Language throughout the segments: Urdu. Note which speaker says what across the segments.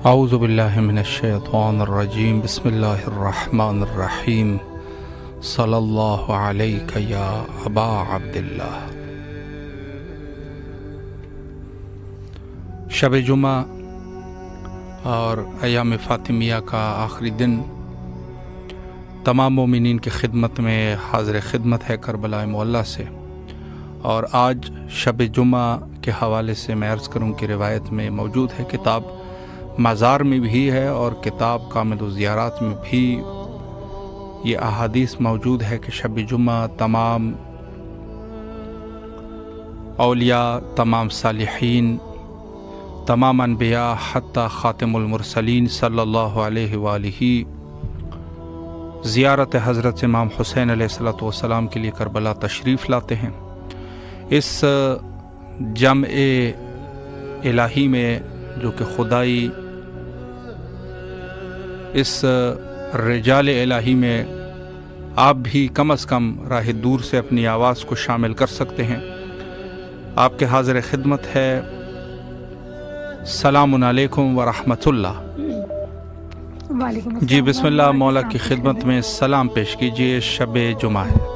Speaker 1: اعوذ باللہ من الشیطان الرجیم بسم اللہ الرحمن الرحیم صلی اللہ علیک یا ابا عبداللہ۔ شب جمعہ اور ایام فاطمیہ کا آخری دن تمام مومنین کی خدمت میں حاضر خدمت ہے کربلا معلیٰ سے، اور آج شب جمعہ کے حوالے سے میں عرض کروں کہ روایت میں موجود ہے، کتاب مزار میں بھی ہے اور کتاب کامل الزیارات میں بھی یہ احادیث موجود ہے کہ شب جمعہ تمام اولیاء، تمام صالحین، تمام انبیاء حتیٰ خاتم المرسلین صلی اللہ علیہ وآلہ زیارت حضرت امام حسین علیہ السلام کے لیے کربلا تشریف لاتے ہیں۔ اس جمع الہی میں جو کہ خدائی، اس رجال الہی میں آپ بھی کم از کم راہ دور سے اپنی آواز کو شامل کر سکتے ہیں۔ آپ کے حاضر خدمت ہے سلام علیکم ورحمۃ اللہ۔ جی بسم اللہ، مولا کی خدمت میں سلام پیش کیجیے، شب جمعہ ہے۔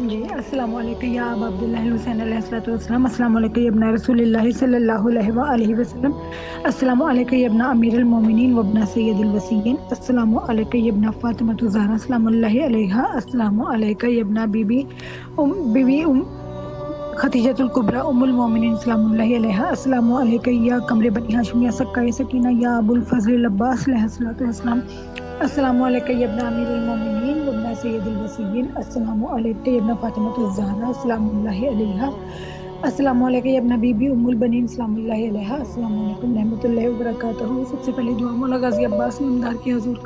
Speaker 2: جی السلام علیکم یا ابا عبداللہ حسین علیہ السلام، السلام علیکم یا ابن رسول اللہ صلی اللہ علیہ وآلہ وسلم، السلام علیکم یا ابن امیر المومنین و ابن سید الوصیین، السلام علیکم یا ابن فاطمہ الزہرا سلام اللہ علیہا، السلام علیکم یا ابن بی بی خدیجۃ الکبریٰ ام المومنین سلام اللہ علیہا، السلام علیکم یا قمر بنی ہاشم یا سکہ سکینہ یا ابو الفضل العباس علیہ السلام، السلام علیکم یا ابن امیر المومنین و ابن سید الوصیین، السلام علیکم یا ابن فاطمہ الزہرا سلام اللہ علیہا، السلام علیکم یا ابن بی بی ام البنین سلام اللہ علیہا، السلام علیکم رحمۃ اللہ وبرکاتہ۔ سب سے پہلے دعا مولا غازی عباس نمدار کے حضور،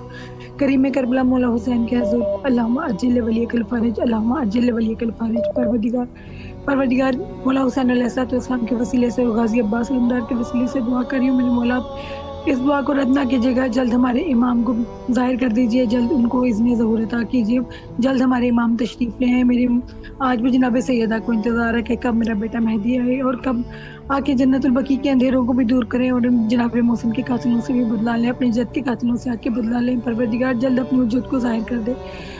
Speaker 2: کریم کربلا مولا حسین کے حضور، اللہم عجل ولیک الفرج، اللہم عجل ولیک الفرج۔ پروردگار مولا حسین علیہ السلام کے وسیلے سے اور غازی عباس نمدار کے وسیلے سے دعا کر رہی ہوں، میرے مولا اس دعا کو رد نہ کیجیے گا، جلد ہمارے امام کو ظاہر کر دیجیے، جلد ان کو اذن ظہور عطا کیجیے، جلد ہمارے امام تشریف لے ہیں۔ میری آج بھی جناب سیدہ کو انتظار ہے کہ کب میرا بیٹا مہدی آئے اور کب آ کے جنت البقیع کے اندھیروں کو بھی دور کریں اور جناب محسن کے قاتلوں سے بھی بدلا لیں، اپنی جد کے قاتلوں سے آ کے بدلا لیں۔ پروردگار جلد اپنی وجود کو ظاہر کر دے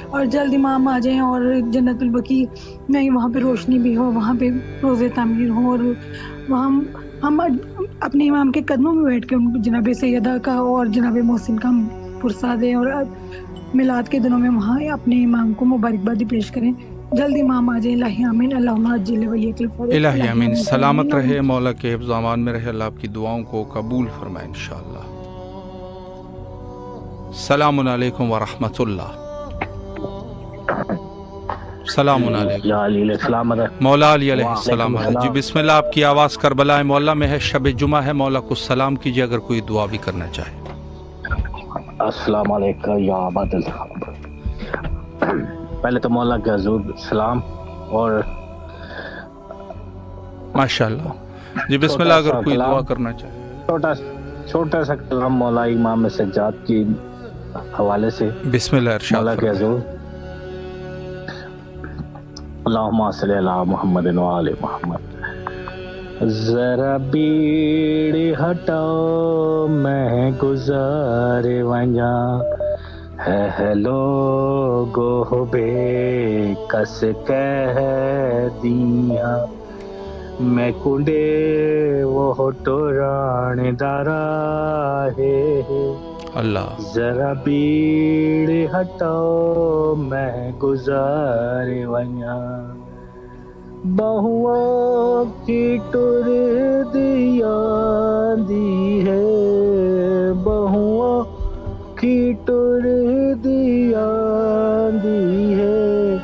Speaker 2: اور جلد امام آ جائیں اور جنت البقیع میں وہاں پہ روشنی بھی ہو، وہاں پہ روزے تعمیر ہوں، اور وہاں ہم اپنے امام کے قدموں میں بیٹھ کے ان جناب سیدہ کا اور جناب محسن کا پرسہ دیں اور میلاد کے دنوں میں وہاں اپنے امام کو مبارکبادی پیش کریں۔ جلد امام آ جائے، الہی آمین، اللہم عجل ولیک الفرج۔
Speaker 1: الہی آمین، سلامت رہے، مولا کے حفظ و امان میں رہے، اللہ آپ کی دعاؤں کو قبول فرمائے انشاءاللہ۔ سلام علیکم ورحمۃ اللہ۔ السلام علیکم مولا علی علیہ السلام۔ جی بسم اللہ، آپ کی آواز کربلا معلیٰ میں ہے، شب جمعہ ہے، مولا کو سلام کیجیے اگر کوئی دعا بھی کرنا چاہے۔
Speaker 3: السلام علیکم یا عباد اللہ۔ پہلے تو مولا کے حضور سلام اور
Speaker 1: ماشاءاللہ۔ جی بسم اللہ، اگر کوئی دعا کرنا چاہے۔
Speaker 3: چھوٹا سا کلام مولا امام سجاد کی حوالے سے
Speaker 1: بسم اللہ ارشاد
Speaker 3: مولا کے حضور، اللہم صلی علی محمد و آل محمد۔ ذرا بیڑ ہٹاؤ میں گزار ونجا، ہے لوگو بے کس کہہ دیاں، میں کنڈے وہ ٹوران دارا ہے
Speaker 1: اللہ۔
Speaker 3: ذرا بیڑ ہٹاؤ میں گزار ونجا، بہواں کی ٹر دیا دی ہے، بہواں کی ٹر دیا دی ہے،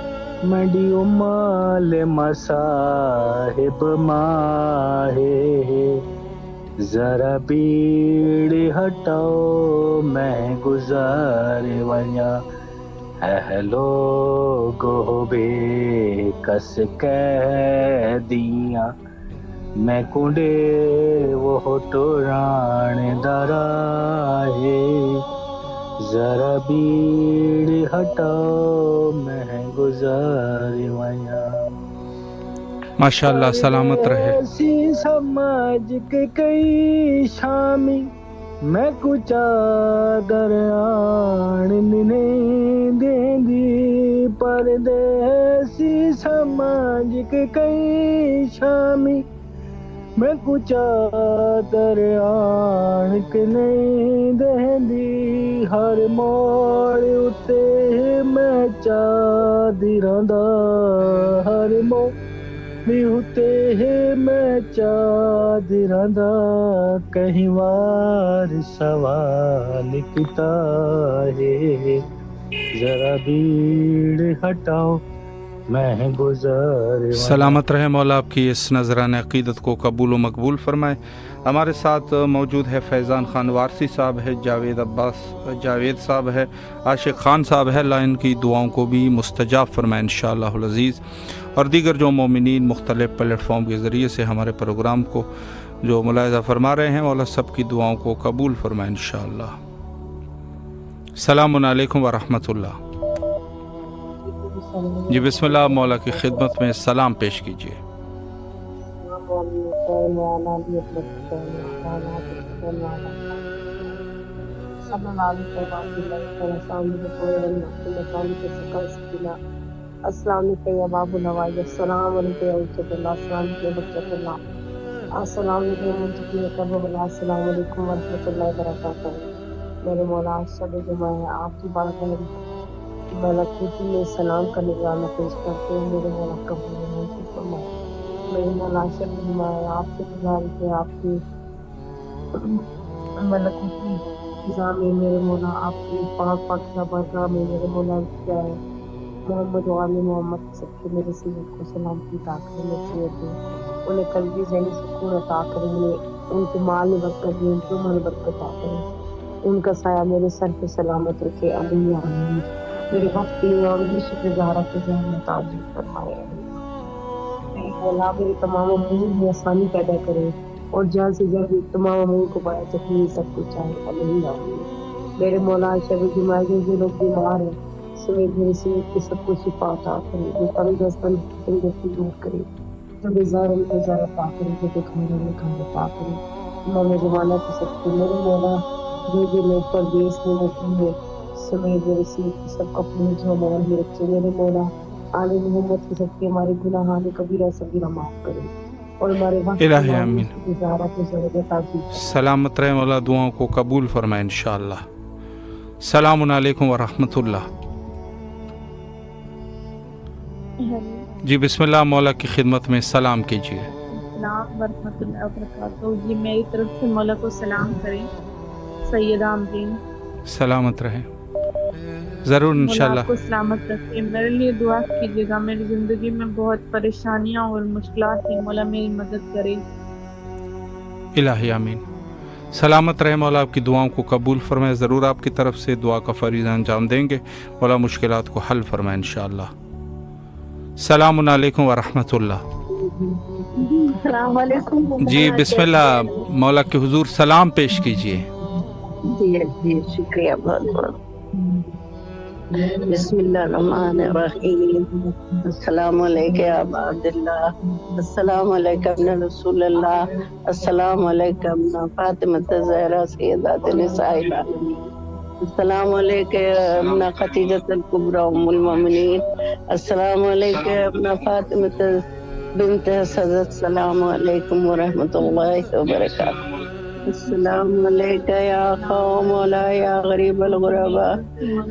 Speaker 3: مڈی مال مصاحب ماہے ذرا بیڑ ہٹاؤ میں گزار ونیا اہلو گو بے کس کہہ دیاں میں کنڈے وہ ٹوران درائے ذرا بیڑ ہٹاؤ میں گزار ویا.
Speaker 1: ماشاءاللہ سلامت رہے.
Speaker 3: ایسی سمجھ کے کئی شامی میں کچا دران نہیں دیں دی پردیسی سمجھ کے کئی شامی میں کچا دران کے نہیں دیں دی ہر موڑ اتے میں چادراں دا ہر موڑ ہوتے میں چادراں دا کہیں وار سوال کتا ہے ذرا بھیڑ ہٹاؤ میں گزار.
Speaker 1: سلامت رہے مولا، آپ کی اس نذران عقیدت کو قبول و مقبول فرمائے. ہمارے ساتھ موجود ہے فیضان خان وارسی صاحب ہے، جاوید صاحب ہے، عاشق خان صاحب ہے. اللہ ان کی دعاؤں کو بھی مستجاب فرمائے انشاءاللہ العزیز. اور دیگر جو مومنین مختلف پلیٹ فارم کے ذریعے سے ہمارے پروگرام کو جو ملاحظہ فرما رہے ہیں، مولا سب کی دعاؤں کو قبول فرمائے انشاءاللہ. السلام علیکم ورحمۃ اللہ. جی بسم اللہ، مولا کی خدمت میں سلام پیش کیجیے.
Speaker 4: السلام علیکم یا باب النواز، السلام علیکم یا عزت اللہ، السلام علیکم بچت اللہ، السلام علیکم منتقی قرب اللہ، السلام علیکم ورحمۃ اللہ وبرکاتہ. میرے مولا شب جمعہ ہے، آپ کی بارگاہ میں ملکوتی میں سلام کا نظرانہ پیش کرتے ہیں. میرے مولا قبول منظور فرمائے. میرے مولا شب جمعہ ہے، آپ سے گزارش ہے آپ کی ملکوتی نظام میں میرے مولا آپ کی پاک پاکیزہ بارگاہ میں میرے مولا کیا ہے محمد و آل محمد سب کے میرے سید کو سلام کی طاقت نصیحت دے، انہیں قلبی ذہنی سکون عطا کریں، ان کے مال میں برکت دیں، ان کی عمر میں برکت عطا کریں، ان کا سایہ میرے سر پہ سلامت رکھے. آمین آمین. میرے وقت کی اور بھی شکر گزارہ کے ذہن میں تعجب فرمائے. مولا میرے تمام امور میں آسانی پیدا کرے اور جلد سے جلد تمام امور کو بڑا تکلیف سب کچھ چاہے. آمین آمین. میرے مولا شب جمعہ جو لوگ بیمار ہیں سمیت میرے سید کی سب کو شفا عطا کرے، جو تنگستن تنگستی دور کرے، جو بیزار ان کو زار عطا کرے، جو دکھانے میں کھانے عطا کرے. امام زمانہ کی سب کو میرے مولا جو لوگ پردیس میں رہتے ہیں سمیت میرے سید کی سب کو اپنے جوان میں رکھے. میرے مولا آل محمد کی سب کے ہمارے گناہان کبیرہ صغیرہ معاف کرے اور ہمارے وقت
Speaker 1: الہی آمین.
Speaker 4: گزارہ کے ضرورت عاجز
Speaker 1: سلامت رہے مولا، دعاؤں کو قبول فرمائے انشاءاللہ. السلام علیکم ورحمۃ اللہ. جی بسم اللہ، مولا کی خدمت میں سلام کیجیے.
Speaker 5: السلام ورحمۃ اللہ وبرکاتہ. جی میری طرف سے مولا کو سلام کریں. سیدہ امرین
Speaker 1: سلامت رہے. ضرور انشاءاللہ.
Speaker 5: آپ کو سلامت رکھے. میرے لیے دعا کیجیے گا. میری زندگی میں بہت پریشانیاں اور مشکلات ہیں، مولا میری مدد کرے.
Speaker 1: الہی آمین. سلامت رہے مولا، آپ کی دعاؤں کو قبول فرمائے. ضرور آپ کی طرف سے دعا کا فریضہ انجام دیں گے. مولا مشکلات کو حل فرمائے انشاءاللہ. السلام علیکم ورحمۃ اللہ.
Speaker 4: السلام علیکم.
Speaker 1: جی بسم اللہ، مولا کے حضور سلام پیش کیجیے.
Speaker 4: جی شکریہ بہت بہت. بسم اللہ الرحمن الرحیم. السلام علیکم یا ابا عبداللہ، السلام علیکم ابن رسول اللہ، السلام علیکم ابن فاطمہ الزہرا سیدات نساء العالمین، السلام علیکم ابن خدیجہ الکبریٰ ام المؤمنین، السلام علیکم ابن فاطمہ بنت حسن، السلام علیکم ورحمۃ اللہ وبرکاتہ. السلام علیکم یا قوم ولا یا غریب الغرباء،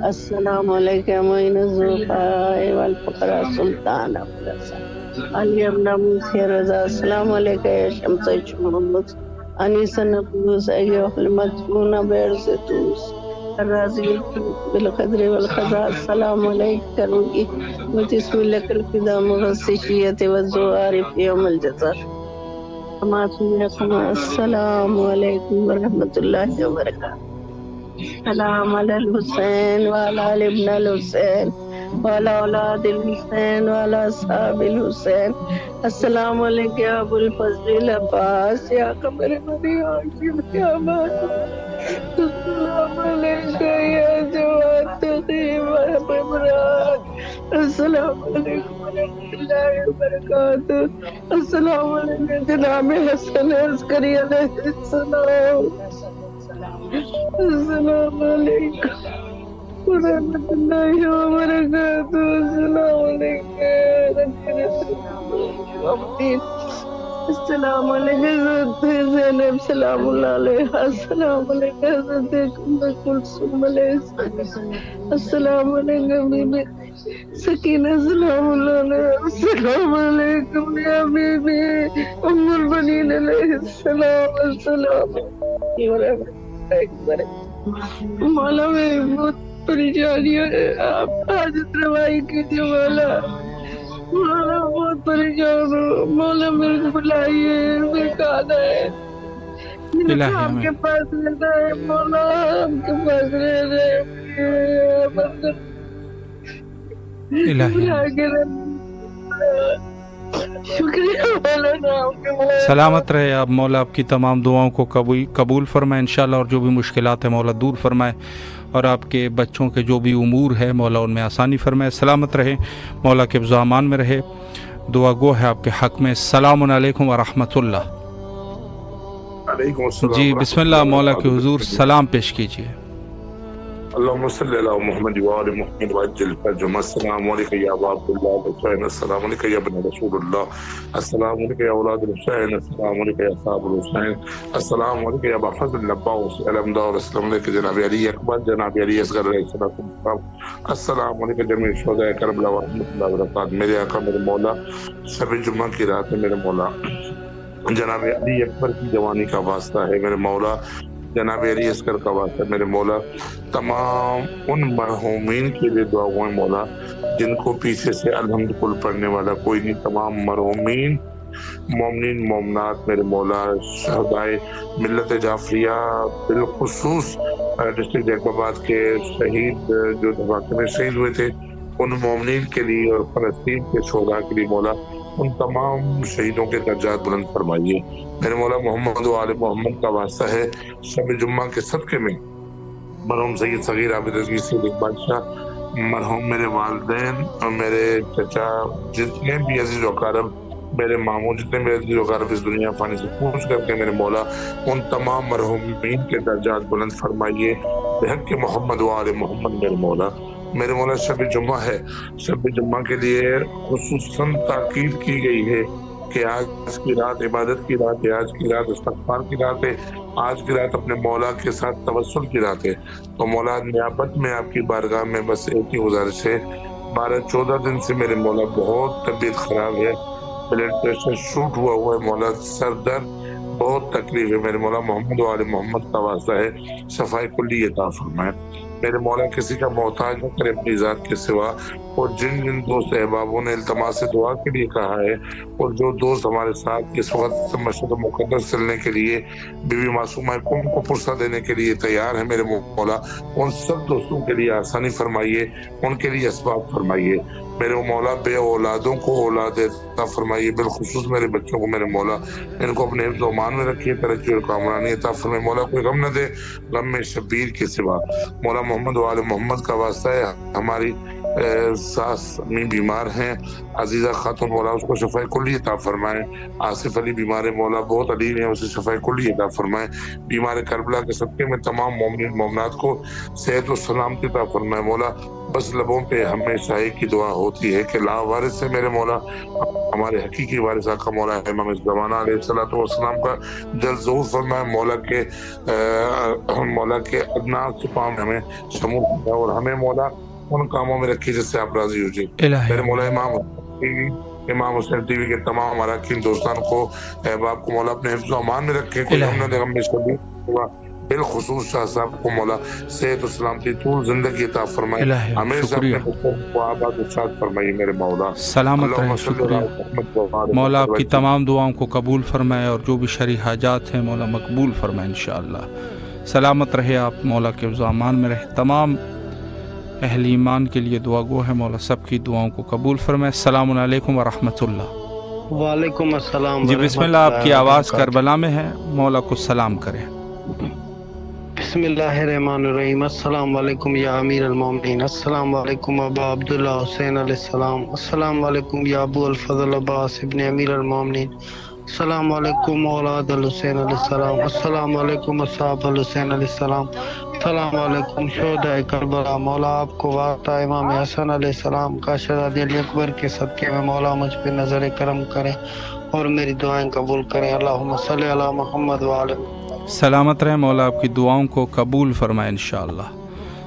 Speaker 4: السلام علیکم معین الضعفاء والفقراء سلطان علی ابن موسی رضا، السلام علیکم یا شمس شمس انیس نقوس ایوہ المدفون بیر ستوس،
Speaker 6: الراضي بالقدر والقضاء السلام عليك كروي وتسوي لك الفداء مغسشية والزوار في يوم الجزاء كما سمعكم السلام عليكم ورحمة الله وبركاته. السلام على الحسين وعلى آل ابن الحسين وعلى أولاد الحسين وعلى أصحاب الحسين. السلام عليك يا أبو الفضل العباس يا قمر بني هاشم يا مالك. السلام عليك يا جواد تقيم عمران. السلام عليكم ورحمة الله وبركاته. السلام عليك جناب حسن عسکری علیہ السلام. السلام عليكم ورحمة الله وبركاته. السلام عليكم السلام عليكم زينب سلام الله عليها. السلام عليكم كلثوم عليه السلام عليكم بيبي سكينة سلام الله عليها. السلام عليكم يا بيبي أم البنين عليه السلام. السلام عليكم مولا میری بہت پریشانی ہے. آپ حاجت روائی کیجیے مولا. مولا بہت پریشان ہوں. مولا میرے کو بلائیے. میں کھانا ہے آپ کے پاس رہنا ہے. مولا آپ کے پاس رہنا ہے.
Speaker 1: سلامت رہے آپ. مولا آپ کی تمام دعاؤں کو قبول فرمائے انشاءاللہ، اور جو بھی مشکلات ہیں مولا دور فرمائے، اور آپ کے بچوں کے جو بھی امور ہے مولا ان میں آسانی فرمائے. سلامت رہے، مولا کے حفظ و امان میں رہے. دعا گو ہے آپ کے حق میں. السلام علیکم ورحمۃ اللہ. جی بسم اللہ، مولا کے حضور سلام پیش کیجیے.
Speaker 7: اللهم صل على محمد وآل محمد وعجل فرجهم. السلام عليكم يا أبا عبد الله الحسين. السلام عليكم يا ابن رسول الله. السلام عليكم يا أولاد الحسين. السلام عليكم يا أصحاب الحسين. السلام عليكم يا أبا فضل العباس الأمدار. السلام عليكم جناب علي أكبر جناب علي أصغر عليه الصلاة والسلام. السلام عليكم جميع شهداء کربلا ورحمة الله وبركاته. میرے آقا میرے مولا شب جمعہ کی رات میں میرے مولا جناب علی اکبر کی جوانی کا واسطہ ہے میرے مولا. جناب علی اصغر کا واسطہ میرے مولا. تمام ان مرحومین کے لیے دعا ہوئے مولا جن کو پیچھے سے الحمد کل پڑھنے والا کوئی نہیں. تمام مرحومین مومنین مومنات میرے مولا شہدائے ملت جعفریہ بالخصوص ڈسٹرکٹ جیکب آباد کے شہید جو دھماکے میں شہید ہوئے تھے ان مومنین کے لیے اور فلسطین کے شہداء کے لیے مولا ان تمام شہیدوں کے درجات بلند فرمائیے میرے مولا. محمد و آل محمد کا واسطہ ہے شب جمعہ کے صدقے میں مرحوم سید صغیر عابد عزیز سید بادشاہ مرحوم میرے والدین اور میرے چچا جتنے بھی عزیز و اقارب میرے ماموں جتنے بھی عزیز و اقارب اس دنیا فانی سے پوچھ کر کے میرے مولا ان تمام مرحومین کے درجات بلند فرمائیے بحق محمد و آل محمد میرے مولا. میرے مولا شب جمعہ ہے. شب جمعہ کے لیے خصوصاً تاکید کی گئی ہے کہ آج کی رات عبادت کی رات ہے. آج کی رات استغفار کی رات ہے. آج کی رات اپنے مولا کے ساتھ توسل کی رات ہے. تو مولا نیابت میں آپ کی بارگاہ میں بس ایک ہی گزارش ہے. 12-14 دن سے میرے مولا بہت طبیعت خراب ہے. بلڈ پریشر شوٹ ہوا ہے مولا. سر درد بہت تکلیف ہے میرے مولا. محمد و آل محمد کا واسطہ ہے صفائی کلی عطا فرمائے میرے مولا. کسی کا محتاج نہ کرے اپنی ذات کے سوا. اور جن جن دوست احبابوں نے التماس دعا کے لیے کہا ہے اور جو دوست ہمارے ساتھ اس وقت مسجد مقدس چلنے کے لیے بی بی معصومہ قوم کو پرسہ دینے کے لیے تیار ہے میرے مولا ان سب دوستوں کے لیے آسانی فرمائیے. ان کے لیے اسباب فرمائیے میرے مولا. بے اولادوں کو اولاد عطا فرمائیے. بالخصوص میرے بچوں کو میرے مولا ان کو اپنے حفظ و امان میں رکھیے. ترقی اور کامرانی عطا فرمائے مولا. کوئی غم نہ دے غم میں شبیر کے سوا مولا. محمد و آل محمد کا واسطہ ہے. ہماری ساس امی بیمار ہیں عزیزہ خاتون مولا اس کو شفاء کلی عطا فرمائے. آصف علی بیمار مولا بہت علیل ہیں اسے شفاء کلی عطا فرمائے. بیمار کربلا کے صدقے میں تمام مومنین مومنات کو صحت و سلامتی عطا فرمائے مولا. بس لبوں پہ ہمیشہ ایک کی دعا ہوتی ہے کہ لا وارث سے میرے مولا ہمارے حقیقی وارث آقا مولا امام زمانہ علیہ السلام کا جلد ظہور فرمائے مولا کے ادنا سپاہ میں ہمیں شمول فرمائے اور ہمیں مولا ان کاموں میں رکھی جس سے آپ راضی ہو جائے میرے مولا. امام حسین ٹی وی کے تمام اراکین دوستان کو احباب کو مولا اپنے حفظ و امان میں رکھے. کوئی ہم نہ دے غم میں شبیر بالخصوص شاہ صاحب کو مولا صحت و سلامتی طول زندگی عطا فرمائے.
Speaker 1: الہی
Speaker 7: ہمیشہ
Speaker 1: شکریہ.
Speaker 7: اپنے حکم کو آباد و شاد فرمائیے میرے مولا.
Speaker 1: سلامت رہیں. شکریہ مولا، آپ کی تمام دعاؤں کو قبول فرمائے اور جو بھی شرعی حاجات ہیں مولا مقبول فرمائے انشاءاللہ. سلامت رہے آپ، مولا کے امان میں رہے. تمام اہل ایمان کے لیے دعا گو ہے مولا، سب کی دعاؤں کو قبول فرمائے. السلام علیکم ورحمۃ اللہ.
Speaker 8: وعلیکم السلام.
Speaker 1: جی بسم اللہ، آپ کی آواز کربلا میں ہے، مولا کو سلام کریں.
Speaker 8: بسم اللہ الرحمن الرحیم. السلام علیکم یا امیر المومنین، السلام علیکم ابا عبداللہ حسین علیہ السلام، السلام علیکم یا ابو الفضل عباس ابن امیر المومنین، السلام علیکم اولاد الحسین علیہ السلام، السلام علیکم اصحاب الحسین علیہ السلام، السلام علیکم شہداء کربلا. مولا آپ کو واسطہ امام حسن علیہ السلام کا شہزادی علی اکبر کے صدقے میں مولا مجھ پہ نظر کرم کریں اور میری دعائیں قبول کریں. اللہم صلی علی محمد وعلی.
Speaker 1: سلامت رہیں، مولا آپ کی دعاؤں کو قبول فرمائے انشاءاللہ.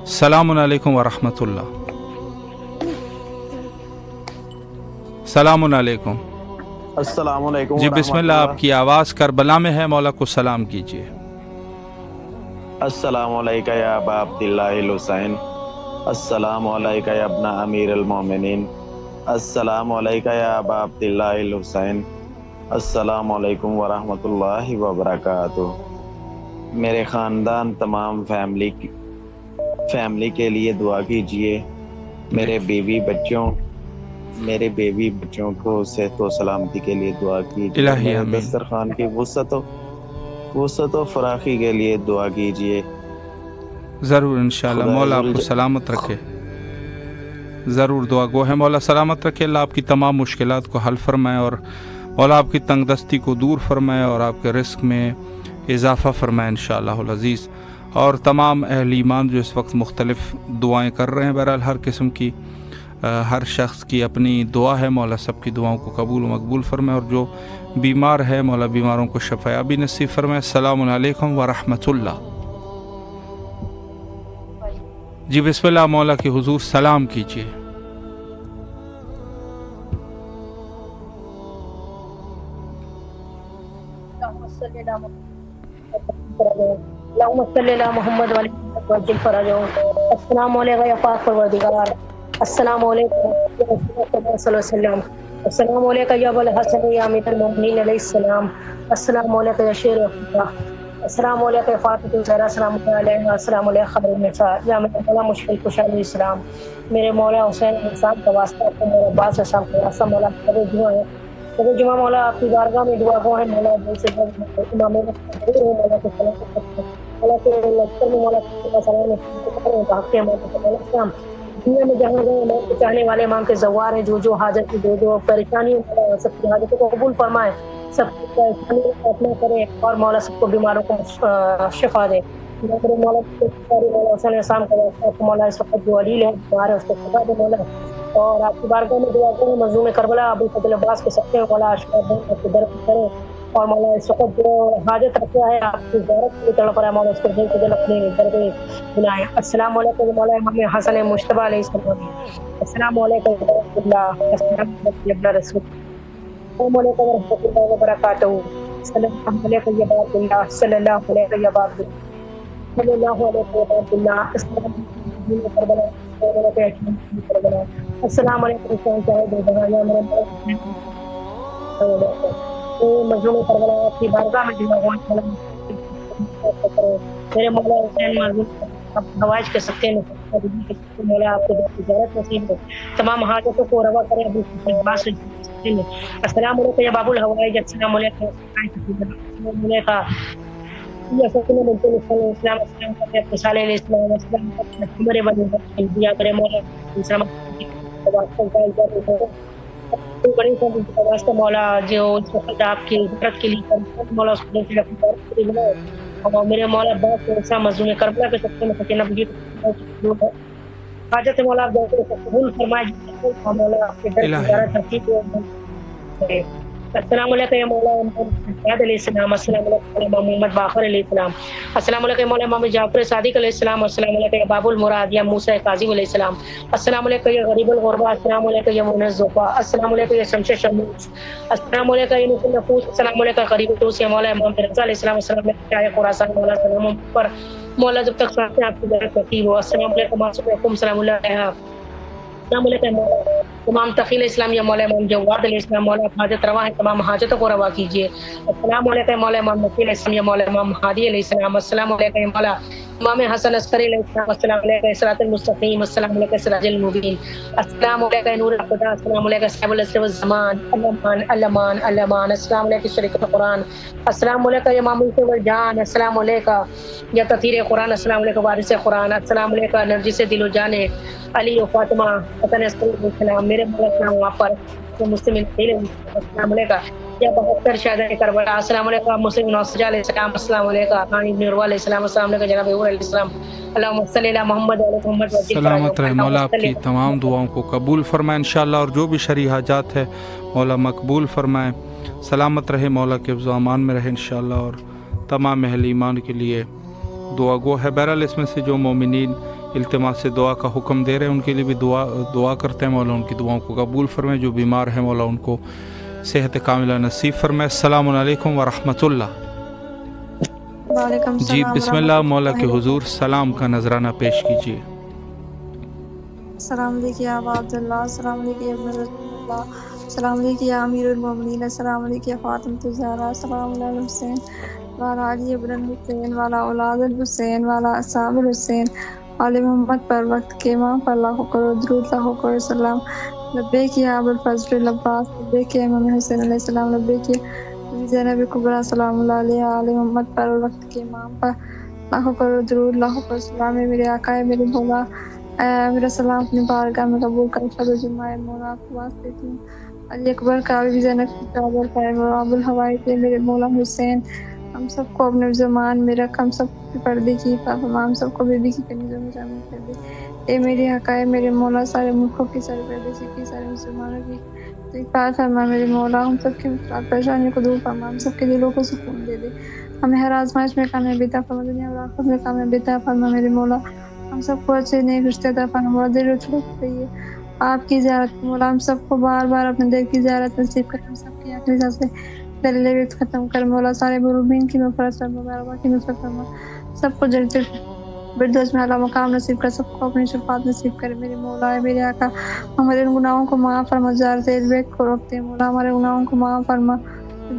Speaker 1: السلام علیکم ورحمۃ اللہ. السلام علیکم.
Speaker 9: السلام علیکم.
Speaker 1: جی بسم اللہ، آپ کی آواز کربلا میں ہے، مولا کو سلام کیجیے.
Speaker 9: السلام علیکم یا ابا عبداللہ الحسین، السلام علیکم یا ابن امیر المومنین، السلام علیکم یا ابا عبداللہ الحسین، السلام علیکم ورحمۃ اللہ وبرکاتہ. میرے خاندان تمام فیملی کے لیے دعا کیجیے. میرے بیوی بچوں کو صحت و سلامتی کے لیے دعا کیجیے. میرے دسترخوان کی وسعت و فراخی کے لیے دعا کیجیے.
Speaker 1: ضرور انشاءاللہ. مولا آپ کو سلامت رکھے. ضرور دعا گو ہے، مولا سلامت رکھے. اللہ آپ کی تمام مشکلات کو حل فرمائے اور مولا آپ کی تنگ دستی کو دور فرمائے اور آپ کے رزق میں اضافہ فرمائے انشاءاللہ العزیز. اور تمام اہل ایمان جو اس وقت مختلف دعائیں کر رہے ہیں، بہرحال ہر قسم کی ہر شخص کی اپنی دعا ہے، مولا سب کی دعاؤں کو قبول و مقبول فرمائے. اور جو بیمار ہے مولا بیماروں کو شفایابی نصیب فرمائے. السلام علیکم ورحمۃ اللہ. جی بسم اللہ، مولا کے حضور سلام کیجیے.
Speaker 10: اللہم صلی علی محمد وعلی وجل فرجہ. السلام علیکم یا پاک پروردگار، السلام علیکم صلی اللہ علیہ وسلم، السلام علیکم یا ابو الحسن یا امیر المومنین علیہ السلام، السلام علیکم یا شیر افریقہ، السلام علیکم یا فاطمہ الزہرا السلام علیکم، السلام علیکم خیر النساء. یا میرے مولا مشکل کشا علیہ السلام، میرے مولا حسین صاحب کا واسطہ، میرے عباس صاحب کا واسطہ، مولا کرے دعا ہے. کرے جمعہ مولا آپ کی بارگاہ میں دعا گو ہے. مولا دل سے امام مولا کے سلام مولا کے لشکر میں مولا کے سلام بھاگتے ہیں. مولا دنیا میں جہاں گئے امام کے چاہنے والے امام کے زوار ہیں، جو حاجت جو پریشانی سب کی حاجتوں کو قبول فرمائے، سب کی پریشانی کو اپنا کرے اور مولا سب کو بیماروں کو شفا دے. مولا حسین السلام کا مولا اس وقت جو علیل ہے بیمار ہے اس کو شفا دے مولا. اور آپ کی بارگاہ میں دعا کریں مظلوم کربلا ابو الفضل عباس کے سکتے مولا آپ کی درد کرے. اور مولا اس وقت جو حاجت رکھا ہے آپ کی زیارت کی طرف پر مولا اس کو دل سے دل اپنے درد بلائیں. السلام علیکم مولا امام حسن مجتبیٰ علیہ السلام، السلام علیکم ورحمۃ اللہ، السلام علیکم ابن رسول، السلام علیکم ورحمۃ اللہ وبرکاتہ، السلام علیکم یا باب اللہ، صلی اللہ علیہ یا باب اللہ، صلی اللہ علیہ یا باب اللہ، السلام علیکم مظلوم کربلا آپ کی بارگاہ میں دعا ہوں. میرے مولا حسین مظلوم حوائج کے سکتے میں مولا آپ کو زیارت نصیب ہو، تمام حاجتوں کو روا کرے ابو عباس سے. السلام علیکم یا باب الحوائج، السلام علیکم السلام علیکم یا سکینہ بنت الاسلام، السلام علیکم صالح علیہ السلام، السلام علیکم میرے بنی دیا کرے مولا السلام بڑی واسطہ مولا جو اس وقت آپ کی عبرت کے لیے مولا اس کو اور میرے مولا بہت ایسا مظلوم کربلا کے سکتے میں سکینہ بنت حاجت مولا آپ قبول فرمائے. مولا آپ کے در کی زیارت نصیب ہو. السلام علیکم یا مولا محمد علیہ السلام، السلام علیکم یا محمد باقر علیہ السلام، السلام علیکم یا مولا محمد جعفر صادق علیہ السلام، السلام علیکم یا باب المراد یا موسیٰ کاظم علیہ السلام، السلام علیکم یا غریب الغربا، السلام علیکم یا مونس زوفا، السلام علیکم یا شمش شموس، السلام علیکم یا نصر نفوس، السلام علیکم غریب الدوس یا مولا امام رضا علیہ السلام، السلام علیکم یا خراسان مولا سلام پر مولا جب تک ساتھ آپ کی درد رکھی ہو، السلام علیکم علیکم سلام اللہ علیہ، السلام علیکم مولا امام تقی علیہ السلام یا مولا امام جواد علیہ السلام، مولا حاجت روا ہے تمام حاجتوں کو روا کیجیے، السلام علیکم مولا امام نقی علیہ السلام یا مولا امام ہادی علیہ السلام، السلام علیکم مولا امام حسن عسکری علیہ السلام، السلام علیکم صراط المستقیم، السلام علیکم سراج المبین، السلام علیکم نور الخدا، السلام علیکم صاحب العصر والزمان، الامان الامان الامان، السلام علیکم شریک القرآن، السلام علیکم یا مامون والجان، السلام علیکم یا تطہیر قرآن، السلام علیکم وارث قرآن، السلام علیکم نرجس دل و جان علی و فاطمہ حسن عسکری علیہ السلام، میرے مولا السلام وہاں پر مسلم السلام علیکم یا 72 شہداء کربلا، السلام علیکم مسلم نوسجہ علیہ السلام، السلام علیکم خان ابن عروہ علیہ السلام، السلام علیکم جناب عمر علیہ السلام، اللہم صلی علی محمد علیہ محمد
Speaker 1: سلامت رہے مولا، آپ کی تمام دعاؤں کو قبول فرمائے انشاءاللہ، اور جو بھی شرعی حاجات ہے مولا مقبول فرمائے، سلامت رہے مولا کے حفظ و امان میں رہے انشاءاللہ، اور تمام اہل ایمان کے لیے دعا گو ہے۔ بہرحال اس میں سے جو مومنین التماس سے دعا کا حکم دے رہے ہیں ان کے لیے بھی دعا کرتے ہیں، مولا ان کی دعاؤں کو قبول فرمائے، جو بیمار ہیں مولا ان کو صحت کاملہ نصیب فرمائے۔ السلام علیکم ورحمۃ اللہ۔
Speaker 11: وعلیکم السلام
Speaker 1: جی بسم اللہ، مولا کے حضور سلام کا نذرانہ پیش کیجیے۔
Speaker 11: السلام علیکم یا ابا عبداللہ، السلام علیکم یا ابن رسول اللہ، السلام علیکم یا امیر المومنین، السلام علیکم یا فاطمۃ الزہرا، السلام علی الحسین وعلی علی ابن الحسین وعلی اولاد الحسین وعلی اصحاب الحسین، آل محمد پر وقت کے امام پر لاکھوں کرو درود لاکھوں کرو سلام، لبیک یا ابو الفضل العباس، لبیک یا امام حسین علیہ السلام، لبیک یا زینب کبریٰ سلام اللہ علیہ، آل محمد پر وقت کے امام پر لاکھوں کرو درود لاکھوں کرو سلام، میرے آقا ہے میرے مولا، میرا سلام اپنی بارگاہ میں قبول کر، شب جمعہ مولا آپ کو واسطے دیتی ہوں، علی اکبر کا بھی زینب کی چادر کا ابو الہوائی تھے میرے مولا حسین، ہم سب کو اپنے زمان میں رکھ، ہم سب کی پردے کی حفاظت، ہم سب کو بی بی کی کنیزوں میں شامل کر دے، اے میرے آقا ہے میرے مولا، سارے ملکوں کی سارے پردیسی کی سارے مسلمانوں کی حفاظت فرما میرے مولا، ہم سب کی پریشانیوں کو دور فرما، ہم سب کے دلوں کو سکون دے دے، ہمیں ہر آزمائش میں کامیابی عطا فرما، دنیا اور آخرت میں کامیابی عطا فرما میرے مولا، ہم سب کو اچھے نیک رشتے عطا فرما، دل اٹھتے رہیے آپ کی زیارت مولا، ہم سب کو بار بار اپنے دل کی زیارت نصیب کر، ہم سب کی آخری سانس سے دلیل وقت ختم کر مولا، سارے مروبین کی مغفرت فرما، باربا کی نصرت فرما، سب کو جلتے بردوش میں اعلیٰ مقام نصیب کر، سب کو اپنی شفاعت نصیب کر میرے مولا ہے میرے آقا، ہمارے گناہوں کو معاف فرما، زیارت بیت کو روکتے مولا، ہمارے گناہوں کو معاف فرما،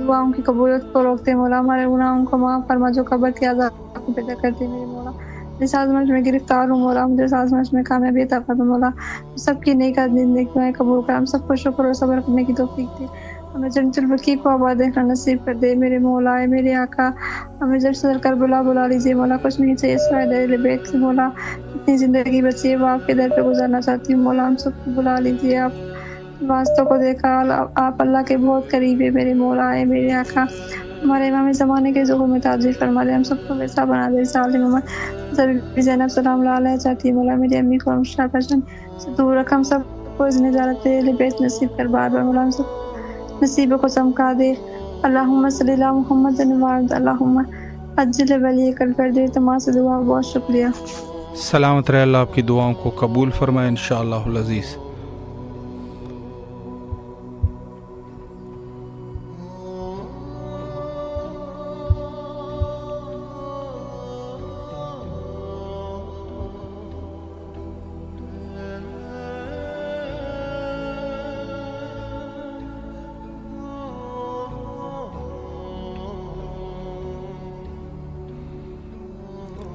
Speaker 11: دعاؤں کی قبولیت کو روکتے مولا، ہمارے گناہوں کو معاف فرما، جو قبر کے عذاب کو پیدا کرتے میرے مولا، جس آزمائش میں گرفتار ہوں مولا، مجھے اس آزمائش میں کامیابی عطا فرما مولا، سب کی نیک زندگیاں قبول کر، ہم سب کو شکر اور صبر کرنے کی توفیق دے، ہمیں جنت البقیع کو آباد دیکھنا نصیب کر دے میرے مولا ہے میرے آقا، ہمیں جب صدر کربلا بلا لیجیے مولا، کچھ نہیں چاہیے سوائے دلیل بیت سے مولا، اتنی زندگی بچی ہے وہ آپ کے در پہ گزارنا چاہتی ہوں مولا، ہم سب کو بلا لیجیے، آپ واسطوں کو دیکھا، آپ اللہ کے بہت قریب ہے میرے مولا ہے میرے آقا، ہمارے امام زمانے کے ظہور میں تعجیل فرما دے، ہم سب کو ویسا بنا دے سالم محمد زینب سلام اللہ علیہ چاہتی ہے مولا، میری امی کو ہمشہ پشن سے دور رکھ، ہم سب کو اس نجارت بیت نصیب کر، بار بار مولا ہم سب نصیبوں کو چمکا دے، اللہم صلی اللہ محمد وعلى اللہم اجل ولی کل کر دے، تمام سے دعا بہت شکریہ۔
Speaker 1: سلامت رہے، اللہ آپ کی دعاؤں کو قبول فرمائے انشاءاللہ العزیز۔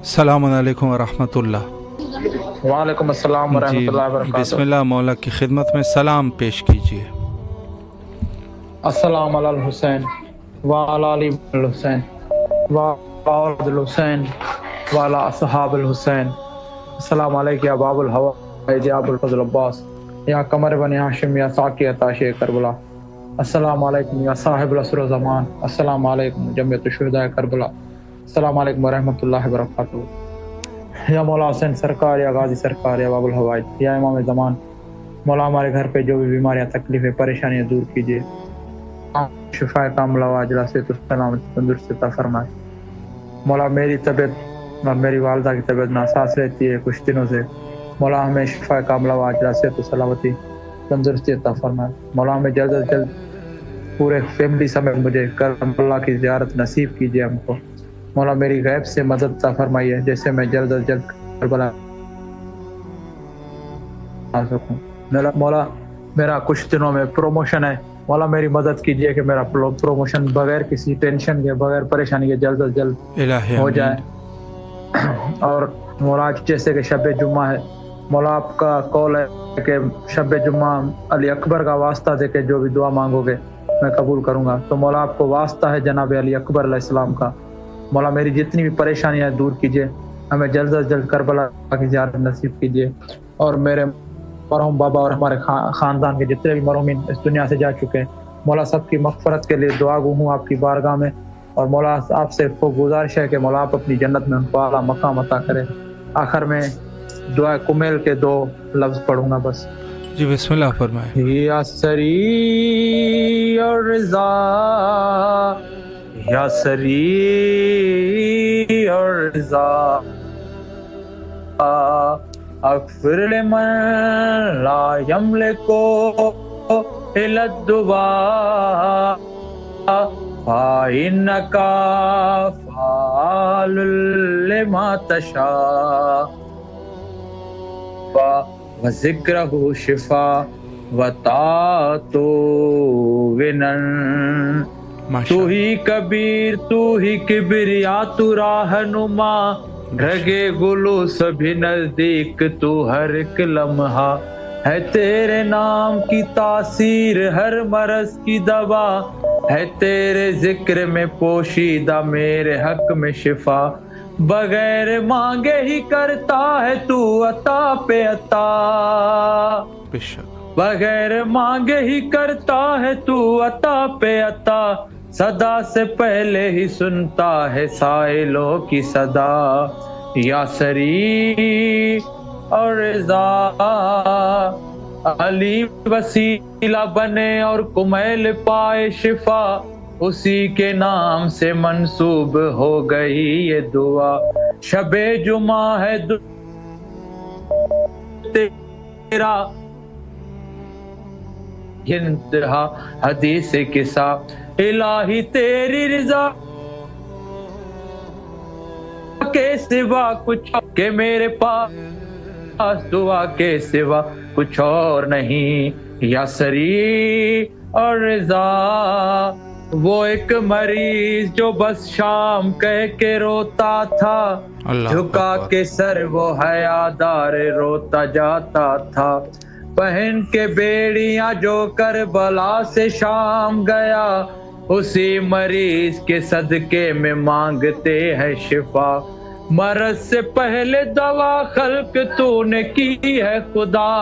Speaker 1: السلام علیکم ورحمۃ اللہ۔
Speaker 3: وعلیکم السلام ورحمۃ اللہ وبرکاتہ۔
Speaker 1: بسم اللہ، مولا کی خدمت میں سلام پیش کیجیے۔
Speaker 3: السلام علی الحسین وعلی علی الحسین وعلی اولاد الحسین وعلی اصحاب الحسین، السلام علیکم یا باب الہوا یا ابو الفضل عباس، یا قمر بن ہاشم، یا ساقی عطاشِ کربلا، السلام علیکم یا صاحب العصر و زمان، السلام علیکم جمعیت الشہداء کربلا، السلام علیکم ورحمۃ اللہ وبرکاتہ، یا مولا حسین سرکار، یا غازی سرکار، یا باب الحوائج، یا امام زمان، مولا ہمارے گھر پہ جو بھی بیماریاں تکلیفیں پریشانیاں دور کیجیے، شفا کاملہ واجلہ سے تو سلامت تندرست عطا فرمائے۔ مولا میری طبیعت اور میری والدہ کی طبیعت ناساز رہتی ہے کچھ دنوں سے، مولا ہمیں شفا کاملہ واجلہ سے تو سلامتی تندرستی عطا فرمائے۔ مولا ہمیں جلد از جلد پورے فیملی سمیت مجھے کرم اللہ کی زیارت نصیب کیجیے ہم کو۔ مولا میری غیب سے مدد عطا فرمائیے جیسے میں جلد از جلد کربلا آ سکوں۔ مولا میرا کچھ دنوں میں پروموشن ہے، مولا میری مدد کیجیے کہ میرا پروموشن بغیر کسی ٹینشن کے بغیر پریشانی کے جلد از جلد ہو جائے۔ اور مولا جیسے کہ شب جمعہ ہے، مولا آپ کا قول ہے کہ شب جمعہ علی اکبر کا واسطہ دے کے جو بھی دعا مانگو گے میں قبول کروں گا، تو مولا آپ کو واسطہ ہے جناب علی اکبر علیہ السلام کا۔ مولا میری جتنی بھی پریشانیاں دور کیجیے، ہمیں جلد از جلد کربلا کی زیارت نصیب کیجیے، اور میرے مرحوم بابا اور ہمارے خاندان کے جتنے بھی مرحومین اس دنیا سے جا چکے ہیں، مولا سب کی مغفرت کے لیے دعا گو ہوں آپ کی بارگاہ میں، اور مولا آپ سے گزارش ہے کہ مولا آپ اپنی جنت میں ان کو اعلیٰ مقام عطا کرے۔ آخر میں دعا کمیل کے 2 لفظ پڑھوں گا بس۔
Speaker 1: جی بسم اللہ فرمائیں۔
Speaker 3: یا سری اور رضا، یا سری اور رضا، اغفر لمن لا یملک الا الدعاء فإنک فعال لما تشاء وذکرہ شفا وطاعت ونن۔ تو ہی کبیر، تو ہی کبریا، تو راہنما، رگے گلو سبھی نزدیک، تو ہر ایک لمحہ ہے تیرے نام کی تاثیر، ہر مرض کی دوا ہے تیرے ذکر میں پوشیدہ، میرے حق میں شفا بغیر مانگے ہی کرتا ہے تو عطا پہ عطا، بغیر مانگے ہی کرتا ہے تو عطا پہ عطا، صدا سے پہلے ہی سنتا ہے سائلوں کی صدا۔ یا سری اور رضا، علی وسیلہ بنے اور کمیل پائے شفا، اسی کے نام سے منسوب ہو گئی یہ دعا۔ شب جمعہ ہے تیرا انتہا حدیث قصہ، الہی تیری رضا کے سوا کچھ کہ میرے پاس دعا کے سوا کچھ اور نہیں۔ یا سری اور رضا، وہ ایک مریض جو بس شام کہہ کے روتا تھا، جھکا کے سر وہ حیادار روتا جاتا تھا، پہن کے بیڑیاں جو کربلا سے شام گیا، اسی مریض کے صدقے میں مانگتے ہیں شفا، مرض سے پہلے دوا خلق تو نے کی ہے خدا،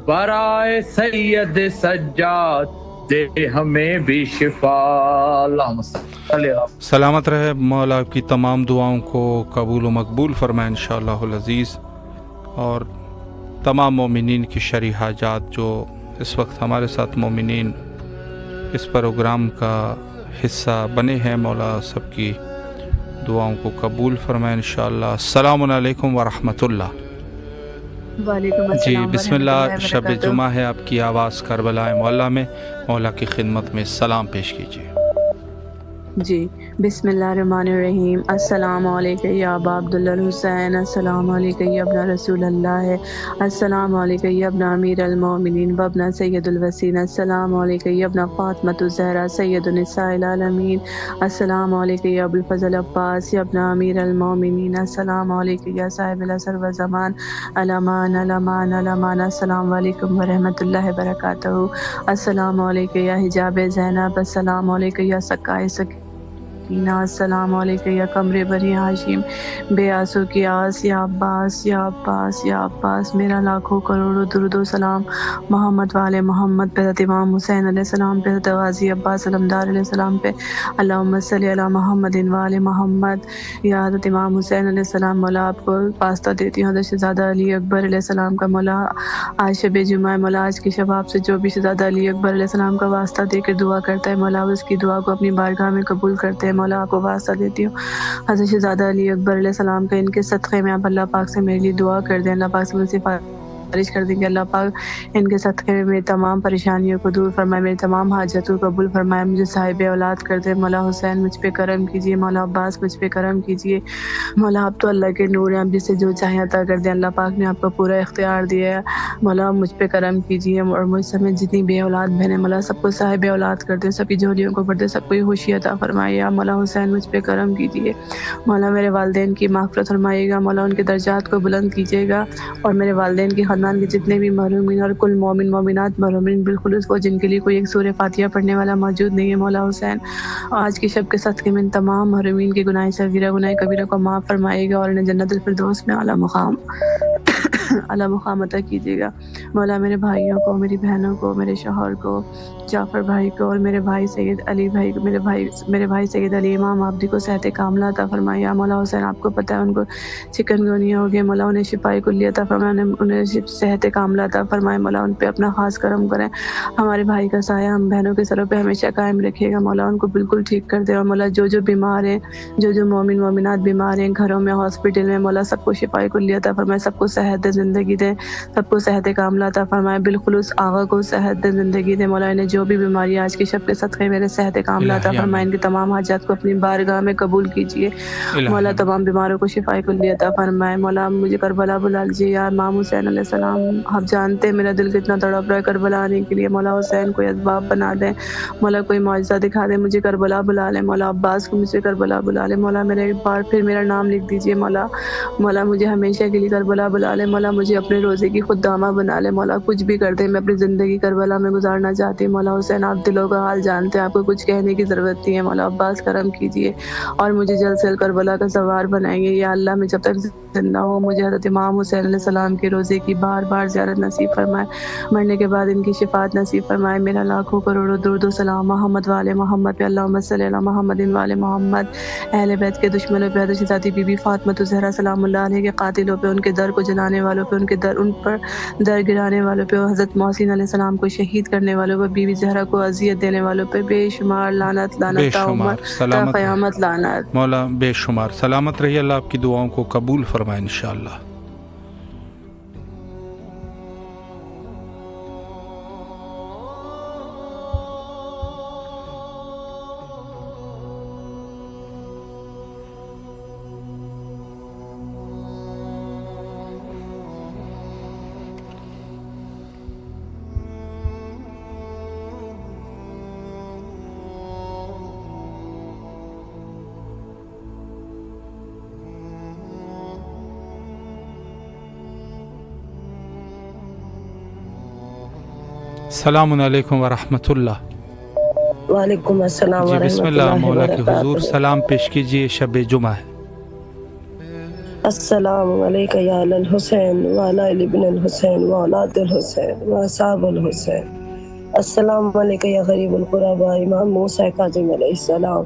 Speaker 3: برائے سید سجاد دے ہمیں بھی شفا۔ اللہم صلی اللہ۔
Speaker 1: سلامت رہے، مولا آپ کی تمام دعاؤں کو قبول و مقبول فرمائے انشاءاللہ العزیز، اور تمام مومنین کی شرعی حاجات جو اس وقت ہمارے ساتھ مومنین اس پروگرام کا حصہ بنے ہیں، مولا سب کی دعاؤں کو قبول فرمائے انشاءاللہ۔ السلام علیکم ورحمۃ اللہ۔
Speaker 12: وعلیکم السلام۔
Speaker 1: جی بسم اللہ، شب جمعہ ہے، آپ کی آواز کربلا معلیٰ میں مولا کی خدمت میں سلام پیش کیجیے۔
Speaker 12: جی بسم اللہ الرحمن الرحیم۔ السلام علیکم یا ابا عبداللہ الحسین، السلام علیکم یا ابن رسول اللہ، السلام علیکم یا ابن امیر المومنین و ابن سید الوسین، السلام علیکم یا ابن فاطمۃ الزہرا سید النساء العالمین، السلام علیکم یا ابو الفضل عباس یا ابن امیر المومنین، السلام علیکم یا صاحب العصر و زمان، الامان الامان الامان، السلام علیکم ورحمۃ اللہ وبرکاتہ، السلام علیکم یا حجاب زینب، السلام علیکم یا سقائے مدینہ، السلام علیکم یا قمر بنی ہاشم، بے آسو کی آس، یا عباس یا عباس یا عباس، میرا لاکھوں کروڑوں درود و سلام محمد والے محمد پہ، حضرت امام حسین علیہ السلام پہ، حضرت غازی عباس علمدار علیہ السلام پہ، اللہم صلی علی محمد والے محمد، یا حضرت امام حسین علیہ السلام۔ مولا آپ کو واسطہ دیتی ہوں حضرت شہزادہ علی اکبر علیہ السلام کا، مولا آج شب جمعہ، مولا آج کی شب آپ سے جو بھی شہزادہ علی اکبر علیہ السلام کا واسطہ دے کے دعا کرتا ہے، مولا اس کی دعا کو اپنی بارگاہ میں قبول کرتے ہیں۔ مولا آپ کو واسطہ دیتی ہوں حضرت شہزادہ علی اکبر علیہ السلام کا، ان کے صدقے میں آپ اللہ پاک سے میرے لیے دعا کر دیں، اللہ پاک سے مجھ سے سفارش کر دیں کہ اللہ پاک ان کے صدقے میں میری تمام پریشانیوں کو دور فرمائے، میری تمام حاجتوں کو قبول فرمائے، مجھے صاحب اولاد کر دے۔ مولا حسین مجھ پہ کرم کیجیے، مولا عباس مجھ پہ کرم کیجیے، مولا آپ تو اللہ کے نور ہیں، آپ جس سے جو چاہیں عطا کر دیں، اللہ پاک نے آپ کو پورا اختیار دیا ہے، مولا مجھ پہ کرم کیجیے، اور مجھ سمیت جتنی بے اولاد بہنیں مولا سب کو صاحب اولاد کر دے، سب کی جھولیوں کو بھر دے، سب کو خوشی عطا فرمائیے۔ مولا حسین مجھ پہ کرم کیجیے، مولا میرے والدین کی مغفرت فرمائیے گا، مولا ان کے درجات کو بلند کیجیے گا، اور میرے والدین کے خاندان کے جتنے بھی محرومین اور کل مومن مومنات محرومین بالخلوص وہ جن کے لیے کوئی ایک سورہ فاتحہ پڑھنے والا موجود نہیں ہے، مولا حسین آج کی شب کے صدقے میں ان تمام محرومین کے گناہ صغیرہ گناہ کبیرہ کو معاف فرمائے گا، اور انہیں جنت الفردوس میں اعلیٰ مقام عطا کیجیے گا۔ مولا میرے بھائیوں کو، میری بہنوں کو، میرے شوہر کو، جعفر بھائی کو، اور میرے بھائی سید علی بھائی کو، میرے بھائی سید علی امام آبدی کو صحت کاملہ عطا فرمائے۔ مولا حسین آپ کو پتہ ہے ان کو چکن گونیا ہو گیا، مولا انہیں شفائی کلی عطا فرمائے، انہیں صحت کاملہ عطا فرمائے، مولا ان پہ اپنا خاص کرم کریں، ہمارے بھائی کا سایہ ہم بہنوں کے سروں پہ ہمیشہ قائم رکھے گا، مولا ان کو بالکل ٹھیک کر دے، اور مولا جو بیمار ہیں، جو مومن مومنات بیمار ہیں گھروں میں ہاسپٹل میں، مولا سب کو شفائی کلی عطا فرمائے، سب کو صحت دے، زندگی دے، سب کو صحت کاملہ عطا فرمائے، بالخلوص آغا کو صحت دے، زندگی دے، مولا انہیں جو بھی بیماری آج کے شب کے صدقے میرے صحت کاملہ عطا فرمائے، ان کی تمام حاجات کو اپنی بارگاہ میں قبول کیجیے، مولا تمام بیماروں کو شفائی کلی عطا فرمائے۔ مولا مجھے کربلا بلا لیجیے، یا امام حسین علیہ السلام آپ جانتے ہیں میرا دل کتنا تڑپ رہا ہے کربلا آنے کے لیے، مولا حسین کوئی اسباب بنا دیں، مولا کوئی معجزہ دکھا دیں، مجھے کربلا بلا لیں، مولا عباس کو مجھے کربلا بلا لیں، مولا میرے ایک بار پھر میرا نام لکھ دیجیے، مولا مجھے ہمیشہ کے لیے کربلا بلا لیں، مولا مجھے اپنے روزے کی خدامہ بنا لیں، مولا کچھ بھی کر دیں، میں اپنی زندگی کربلا میں گزارنا چاہتی ہوں، مولا حسین آپ دلوں کا حال جانتے ہیں، آپ کو کچھ کہنے کی ضرورت نہیں ہے، مولا عباس کرم کیجیے اور مجھے جلد سے جلد کربلا کا سوار بنائیے، یا اللہ میں جب تک زندہ ہوں مجھے حضرت امام حسین علیہ السلام کے روزے کی بار بار زیارت نصیب فرمائے، مرنے کے بعد ان کی شفاعت نصیب فرمائے، میرا لاکھوں کروڑوں درود و سلام محمد والے محمد پہ، اللہم صلی علی محمد والے محمد، اہل بیت کے دشمنوں پہ، حضرت شہزادی بی بی فاطمہ الزہرا سلام اللہ علیہ کے قاتلوں پہ، ان کے در کو جلانے والوں پہ، ان پر در گرانے والوں پہ، حضرت محسن علیہ السلام کو شہید کرنے والوں پہ، بی بی زہرا کو اذیت دینے والوں پہ بے شمار لعنت تا عمر تا قیامت لعنت۔
Speaker 1: مولا بے شمار سلامت رہیے، اللہ آپ کی دعاؤں کو قبول فرمائے انشاءاللہ۔ السلام علیکم ورحمۃ اللہ۔
Speaker 6: وعلیکم السلام
Speaker 1: جی بسم اللہ،
Speaker 6: ورحمۃ
Speaker 1: مولا
Speaker 6: اللہ
Speaker 1: کے حضور
Speaker 6: وبرکاتہ۔
Speaker 1: سلام پیش کیجئے، شب جمعہ ہے۔
Speaker 6: السلام علیکم یا الحسین وعلی ابن الحسین واولاد الحسین واصحاب الحسین۔ السلام علیکم یا غریب القرباء امام موسیٰ کاظم علیہ السلام۔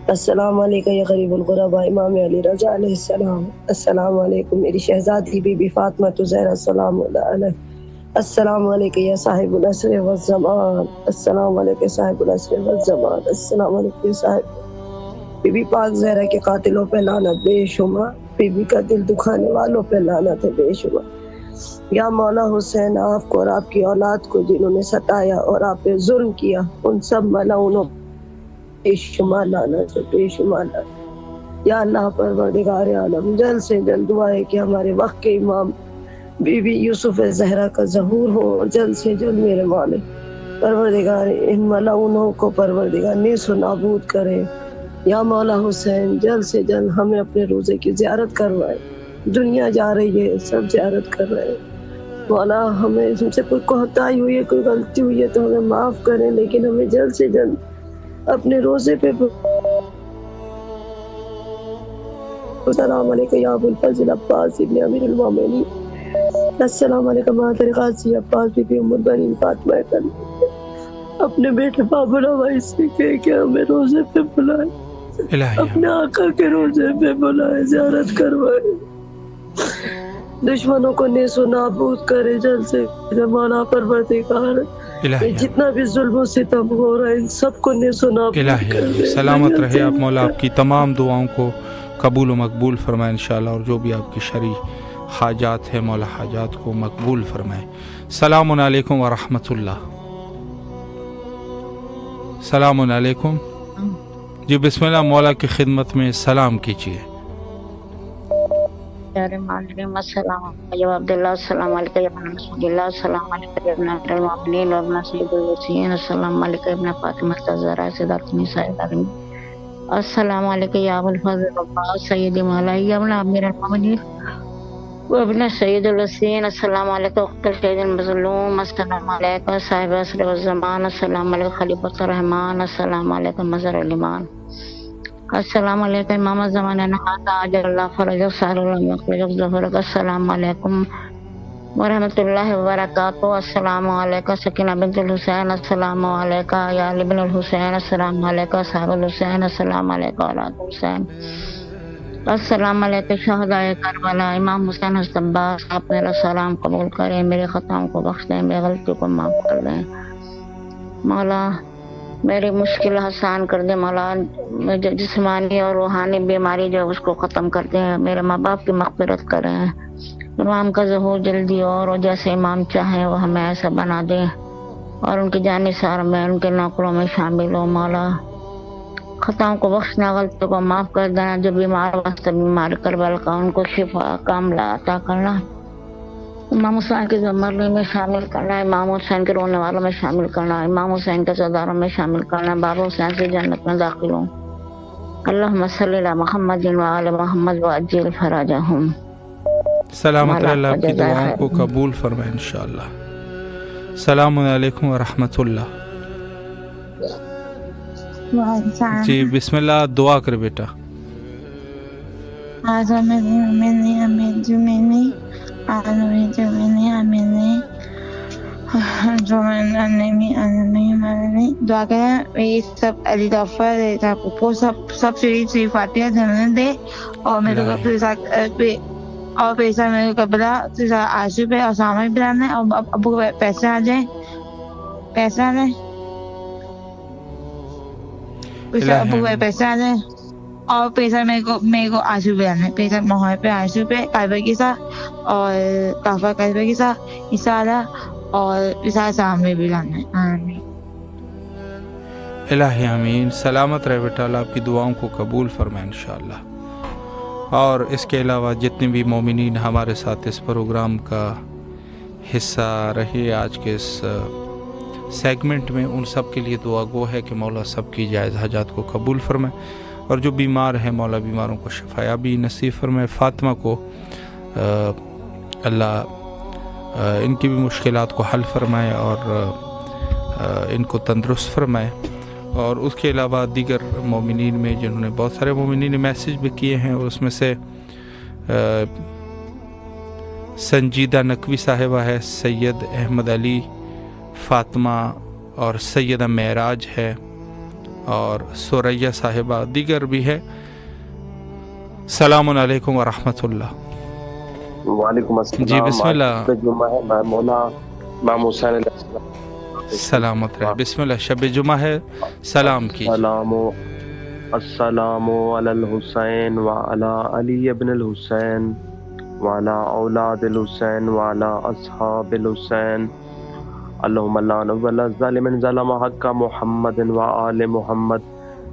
Speaker 6: السلام علیکم یا غریب القرباء امام علی رضا علیہ السلام۔ السلام علیکم میری شہزادی بی بی فاطمہ الزہرا سلام اللہ علیہ۔ السلام علیکم یا صاحب العصر والزمان۔ السلام علیکم صاحب العصر والزمان۔ السلام علیکم صاحب بی بی پاک زہرا کے قاتلوں پہ لعنت بے شمار، بی بی کا دل دکھانے والوں پہ لعنت ہے بے شمار۔ یا مولا حسین آپ کو اور آپ کی اولاد کو جنہوں نے ستایا اور آپ پہ ظلم کیا ان سب ملعونوں بے شمار لعنت ہے بے شمار لعنت۔ یا اللہ پروردگار عالم جلد سے جلد دعا ہے کہ ہمارے وقت کے امام بی بی یوسف زہرا کا ظہور ہو، اور جلد سے جلد میرے مالک پروردگار ان ملعونوں کو پروردگار نیست و نابود کرے۔ یا مولا حسین جلد سے جلد ہمیں اپنے روزے کی زیارت کروائے، دنیا جا رہی ہے سب زیارت کر رہے ہیں، مولا ہمیں ہم سے کوئی کوتاہی ہوئی ہے، کوئی غلطی ہوئی ہے تو ہمیں معاف کریں، لیکن ہمیں جلد سے جلد اپنے روزے پہ السلام علیکم یا ابو الفضل عباس ابن امیر المومنین. السلام علیکم مادر غازی عباس بی بی ام البنین فاطمہ کرم. اپنے بیٹے بابر عوائس سے کہے کہ ہمیں روزے پہ بلائے, اپنے آقا کے روزے پہ بلائے, زیارت کروائے, دشمنوں کو نیز و نابود کرے جلد سے مولا پروردگار. جتنا بھی ظلم و ستم ہو رہا ہے ان سب کو نیز و نابود کر دے.
Speaker 1: سلامت رہے آپ مولا, آپ کی تمام دعاؤں کو قبول و مقبول فرمائے انشاءاللہ, اور جو بھی آپ کی شرعی حاجات ہے مولا حاجات کو مقبول فرمائے. السلام علیکم ورحمۃ اللہ. السلام علیکم. جی بسم اللہ, مولا کی خدمت میں سلام کیجیے.
Speaker 13: السلام عبداللہ, السلام علیکم یا ابن رسول اللہ, السلام علیکم ابن امیر المومنین و ابن سید الوصیین, السلام علیکم ابن فاطمہ الزہرا سیدۃ النساء العالمین, السلام علیکم یا ابو الفضل عباس سید مولائی ابن امیر المومنین و ابن سید الوصیین, السلام علیکم اخت الشہید المظلوم, السلام علیکم صاحب عصر والزمان, السلام علیکم خلیفۃ الرحمان, السلام علیکم مظہر الایمان, السلام علیکم امام الزمان نہاد اجل اللہ فرجہ سہل اللہ مخرج ظہور, السلام علیکم ورحمۃ اللہ وبرکاتہ, السلام علیکم سکینہ بنت الحسین, السلام علیکم یا علی بن الحسین, السلام علیکم صاحب الحسین, السلام علیکم اولاد حسین, السلام علیکم شہدائے کربلا امام حسین حضرت عباس. آپ میرا سلام قبول کریں, میری خطاؤں کو بخش دیں, میری غلطی کو معاف کر دیں مولا, میری مشکل آسان کر دیں مولا, جسمانی اور روحانی بیماری جو اس کو ختم کر دیں, میرے ماں باپ کی مغفرت کریں, امام کا ظہور جلدی اور جیسے امام چاہیں وہ ہمیں ایسا بنا دیں, اور ان کی جانثار میں ان کے نوکروں میں شامل ہو مولا. خطاؤں کو بخشنا, غلطیوں کو معاف کر دینا, جو بیمار واسطے بیمار کربلا کا ان کو شفا کاملہ عطا کرنا, امام حسین کی مرنے میں شامل کرنا, امام حسین کے رونے والوں میں شامل کرنا, امام حسین کے عزاداروں میں شامل کرنا, بابا حسین سے جنت میں داخل ہوں. اللہم صلی علی محمد وآل محمد وعجل فرجہم.
Speaker 1: سلامت اللہ, آپ کی دعاؤں کو قبول فرمائے انشاءاللہ. السلام علیکم ورحمۃ اللہ. جی بسم اللہ, دعا کر بیٹا.
Speaker 14: دعا کریں یہ سب علی غفار سب شریف فاتحہ جمنے دے, اور میرے کو اور پیسہ میرے کو قبلہ عاشق پہ اور سامان بھی لانا ہے, اور ابو پیسے آ جائیں, پیسے آ جائیں, ابو پیسے آ جائیں, اور پیسہ میرے کو عاشق پہ لانا ہے, پیسہ محمد پہ عاشق پہ کعبہ کے ساتھ اور کعبہ کعبہ کے ساتھ اشارہ اور اشارہ سامنے بھی لانا ہے. آمین
Speaker 1: الہی آمین. سلامت رہے بیٹا, اللہ آپ کی دعاؤں کو قبول فرمائے انشاءاللہ. اور اس کے علاوہ جتنے بھی مومنین ہمارے ساتھ اس پروگرام کا حصہ رہے آج کے اس سیگمنٹ میں, ان سب کے لیے دعا گو ہے کہ مولا سب کی جائز حاجات کو قبول فرمائے, اور جو بیمار ہیں مولا بیماروں کو شفایابی نصیب فرمائے. فاطمہ کو اللہ ان کی بھی مشکلات کو حل فرمائے اور ان کو تندرست فرمائے. اور اس کے علاوہ دیگر مومنین میں جنہوں نے, بہت سارے مومنین نے میسیج بھی کیے ہیں, اور اس میں سے سنجیدہ نقوی صاحبہ ہے, سید احمد علی, فاطمہ اور سیدہ معراج ہے, اور سوریہ صاحبہ, دیگر بھی ہے. السلام علیکم ورحمۃ اللہ.
Speaker 15: وعلیکم السلام.
Speaker 1: جی بسم اللہ.
Speaker 15: جمعہ ہے مولا امام حسین علیہ السلام.
Speaker 1: سلامت رہے, بسم اللہ. شب جمعہ ہے, سلام کی.
Speaker 15: السلام علی الحسین وعلی علی ابن الحسین وعلی اولاد الحسین وعلی اصحاب الحسین. اللہم لا نول الظالم ظلم حق محمد وآل محمد.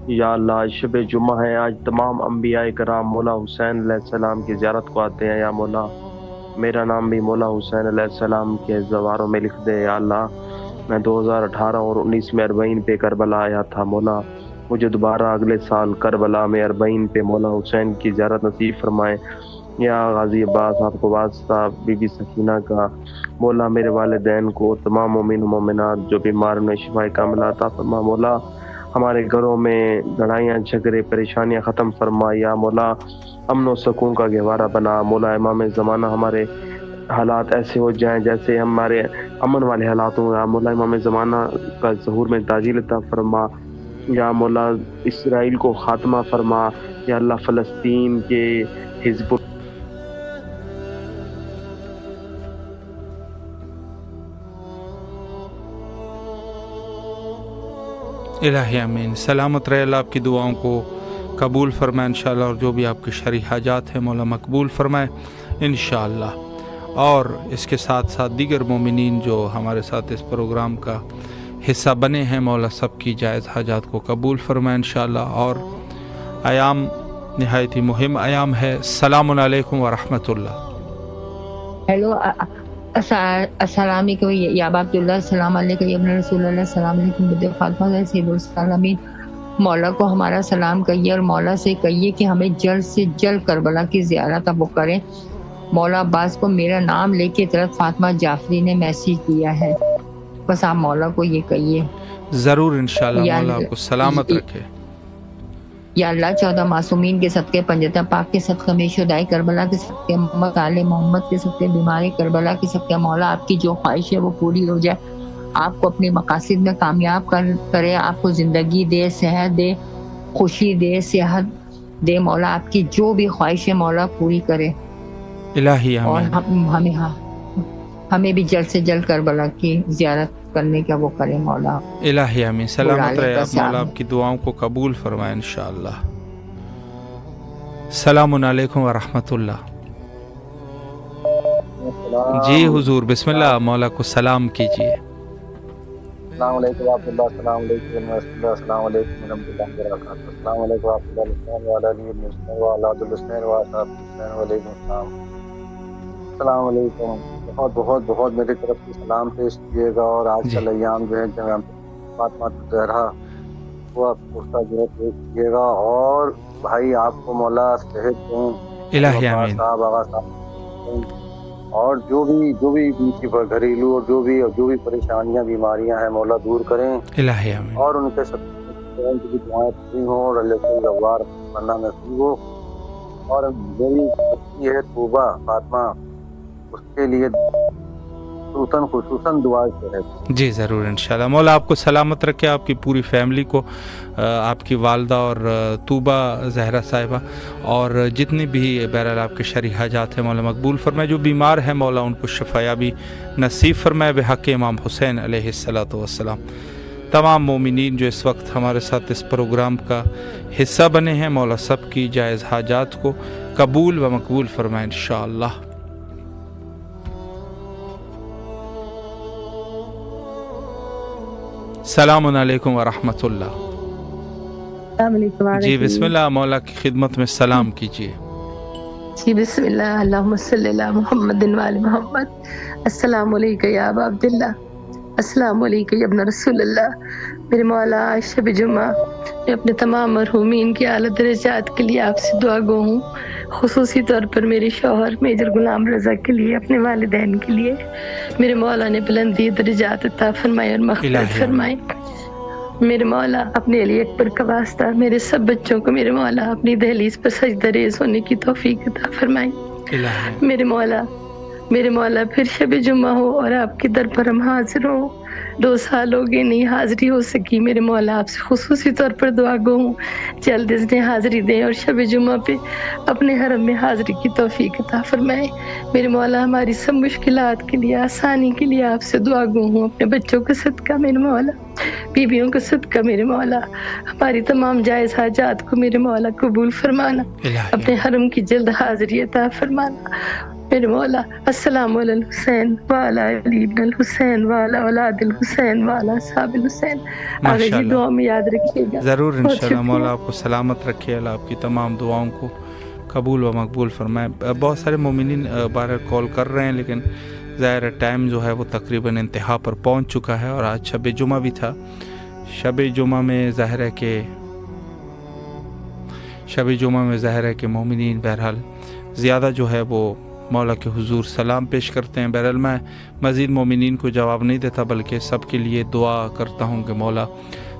Speaker 15: یا اللہ شب جمعہ ہے, آج تمام انبیاء کرام مولا حسین علیہ السلام کی زیارت کو آتے ہیں. یا مولا میرا نام بھی مولا حسین علیہ السلام کے زواروں میں لکھ دے. یا اللہ میں 2018 اور 19 میں 40 پہ کربلا آیا تھا, مولا مجھے دوبارہ اگلے سال کربلا میں 40 پہ مولا حسین کی زیارت نصیب فرمائے. یا غازی عباس آپ کو واسطہ بی بی سکینہ کا, مولا میرے والدین کو, تمام مومن و مومنات جو بیمار میں شفا کاملہ عطا فرما. مولا ہمارے گھروں میں لڑائیاں جھگڑے پریشانیاں ختم فرما یا مولا، امن و سکون کا گہوارہ بنا مولا۔ امام زمانہ ہمارے حالات ایسے ہو جائیں جیسے ہمارے امن والے حالات ہوں یا مولا۔ امام زمانہ کا ظہور میں تعجیل عطا فرما یا مولا۔ اسرائیل کو خاتمہ فرما یا اللہ۔ فلسطین کے حزب
Speaker 1: الہی آمین۔ سلامت رہے، اللہ آپ کی دعاؤں کو قبول فرمائے انشاءاللہ، اور جو بھی آپ کی شرعی حاجات ہیں مولا مقبول فرمائے انشاءاللہ۔ اور اس کے ساتھ ساتھ دیگر مومنین جو ہمارے ساتھ اس پروگرام کا حصہ بنے ہیں مولا، سب کی جائز حاجات کو قبول فرمائے انشاءاللہ۔ اور ایام نہایت ہی مہم ایام ہے۔ السلام علیکم ورحمۃ اللہ۔
Speaker 16: ہیلو، السلام علیکم یا ابا عبداللہ، السلام علیکم یا ابن رسول اللہ، السلام علیکم بد فاطمہ سید العالمین۔ مولا کو ہمارا سلام کہیے، اور مولا سے کہیے کہ ہمیں جلد سے جلد کربلا کی زیارت اب وہ کریں۔ مولا عباس کو میرا نام لے کے طرف فاطمہ جعفری نے میسیج دیا ہے، بس آپ مولا کو یہ کہیے۔
Speaker 1: ضرور انشاءاللہ، مولا آپ کو سلامت رکھے۔
Speaker 16: یا اللہ 14 معصومین کے صدقے، پنجتہ پاک کے صدقے میں شہدائے کربلا کے صدقے، محمد آل محمد کے صدقے، بیمار کربلا کے صدقے، مولا آپ کی جو خواہش ہے وہ پوری ہو جائے، آپ کو اپنی مقاصد میں کامیاب کرے، آپ کو زندگی دے، صحت دے، خوشی دے، صحت دے، مولا آپ کی جو بھی خواہش ہے مولا پوری کرے۔
Speaker 1: الہی
Speaker 16: اور
Speaker 1: آمین۔
Speaker 16: ہمیں بھی جلد سے جلد کربلا کی زیارت کرنے کا وہ کرے مولا۔
Speaker 1: الہی آمین۔ سلامت رہے آپ، مولا آپ کی دعاؤں کو قبول فرمائے انشاءاللہ۔ السلام علیکم ورحمۃ اللہ۔ جی حضور، بسم اللہ، مولا کو سلام کیجیے۔
Speaker 17: السلام علیکم ورحمۃ اللہ، السلام علیکم رسول اللہ، السلام علیکم ورحمۃ اللہ وبرکاتہ، السلام علیکم ورحمۃ اللہ الحسین وعلی علی ابن حسین وعلی اولاد الحسین وعلی حسین وعلیکم السلام۔ السلام علیکم، بہت بہت بہت میری طرف سے سلام پیش کیے گا، اور آج کل ایام جو ہے جناب فاطمہ الزہرا وہ آپ پختہ جو ہے پیش کیے گا، اور بھائی آپ کو مولا صحت دیں،
Speaker 1: الہی آمین
Speaker 17: صاحب آغا صاحب، اور جو بھی ان کی گھریلو اور جو بھی پریشانیاں بیماریاں ہیں مولا دور کریں،
Speaker 1: الہی آمین،
Speaker 17: اور ان کے سب کی دعائیں پوری ہوں، اور اللہ کے غوار بننا نصیب ہو۔ اور میری بچی ہے توبہ فاطمہ، اس کے لیے خصوصاً دعا ہے۔
Speaker 1: جی ضرور انشاءاللہ، مولا آپ کو سلامت رکھے، آپ کی پوری فیملی کو، آپ کی والدہ اور طوبہ زہرا صاحبہ، اور جتنی بھی بہرحال آپ کے شرعی حاجات ہیں مولا مقبول فرمائے، جو بیمار ہیں مولا ان کو شفایابی نصیب فرمائے بحق امام حسین علیہ الصلوۃ والسلام۔ تمام مومنین جو اس وقت ہمارے ساتھ اس پروگرام کا حصہ بنے ہیں مولا سب کی جائز حاجات کو قبول و مقبول فرمائے انشاءاللہ۔ السلام علیکم ورحمۃ اللہ۔
Speaker 12: السلام علیکم۔
Speaker 1: جی بسم اللہ، مولا کی خدمت میں سلام کیجیے۔
Speaker 12: جی بسم اللہ، اللہم صلی علی محمد وعلی محمد۔ السلام علیکم یا ابا عبداللہ، السلام علیکم یا ابن رسول اللہ۔ میرے مولا شب جمعہ میں اپنے تمام مرحومین کی اعلیٰ درجات کے لیے آپ سے دعا گو ہوں، خصوصی طور پر میرے شوہر میجر غلام رضا کے لیے، اپنے والدین کے لیے۔ میرے مولا نے بلندی درجات عطا فرمائے اور مغفرت فرمائے۔ میرے مولا اپنے علی اکبر کا واسطہ میرے سب بچوں کو میرے مولا اپنی دہلیز پر سجدہ ریز ہونے کی توفیق عطا فرمائے۔ میرے مولا پھر شب جمعہ ہو اور آپ کے در پر ہم حاضر ہوں، 2 سال ہو گئے نہیں حاضری ہو سکی، میرے مولا آپ سے خصوصی طور پر دعا گو ہوں، جلد از جلد حاضری دیں اور شب جمعہ پہ اپنے حرم میں حاضری کی توفیق عطا فرمائے۔ میرے مولا ہماری سب مشکلات کے لیے آسانی کے لیے آپ سے دعا گو ہوں، اپنے بچوں کا صدقہ میرے مولا، بیویوں کا صدقہ میرے مولا، ہماری تمام جائز حاجات کو میرے مولا قبول فرمانا، اپنے حرم کی جلد حاضری عطا فرمانا۔ میرے مولا السلام علی الحسین وعلی علی ابن الحسین وعلی اولاد الحسین وعلی اصحاب الحسین۔ آگے جی دعا میں یاد رکھیے گا۔
Speaker 1: ضرور انشاءاللہ، مولا آپ کو سلامت رکھے، اللہ آپ کی تمام دعاؤں کو قبول و مقبول فرمائے۔ بہت سارے مومنین بار کال کر رہے ہیں، لیکن ظاہر ٹائم جو ہے وہ تقریباً انتہا پر پہنچ چکا ہے، اور آج شب جمعہ بھی تھا۔ شب جمعہ میں ظاہر ہے کہ مومنین بہرحال زیادہ جو ہے وہ مولا کے حضور سلام پیش کرتے ہیں۔ بہرحال میں مزید مومنین کو جواب نہیں دیتا، بلکہ سب کے لیے دعا کرتا ہوں کہ مولا